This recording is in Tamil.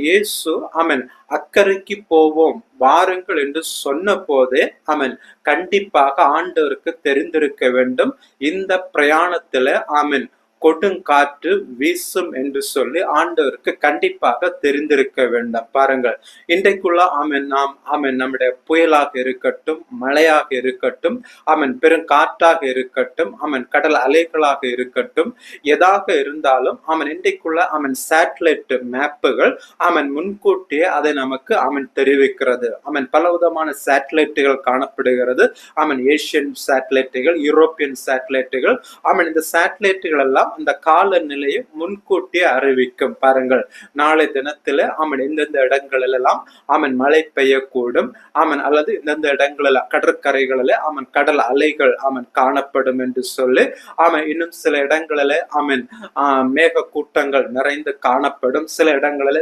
இயேசு அக்கறைக்கு போவோம் வாருங்கள் என்று சொன்ன போதே கண்டிப்பாக ஆண்டவருக்கு தெரிந்திருக்க வேண்டும். இந்த பிரயாணத்துல கொடுங்காற்று வீசும் என்று சொல்லி ஆண்டவருக்கு கண்டிப்பாக தெரிந்திருக்க வேண்டும். பாருங்கள், இன்றைக்குள்ள நாம் நம்முடைய புயலாக இருக்கட்டும், மழையாக இருக்கட்டும், பெருங்காற்றாக இருக்கட்டும், கடல் அலைகளாக இருக்கட்டும், எதாக இருந்தாலும் இன்றைக்குள்ள சேட்டலைட் மேப்புகள் முன்கூட்டியே அதை நமக்கு தெரிவிக்கிறது. பலவிதமான சேட்டலைட்டுகள் காணப்படுகிறது. ஏசியன் சேட்டலைட்டுகள், யூரோப்பியன் சேட்டலைட்டுகள். இந்த சேட்டலைட்டுகள் எல்லாம் அந்த காலநிலையை முன்கூட்டியே அறிவிக்கும். பாருங்கள், நாளை தினத்துல எந்தெந்த இடங்களில் எல்லாம் மழை பெய்யக்கூடும், அல்லது இந்தந்த இடங்களில் கடற்கரைகளில் கடல் அலைகள் காணப்படும் என்று சொல்லி இன்னும் சில இடங்களில் மேக கூட்டங்கள் நிறைந்து காணப்படும். சில இடங்களில்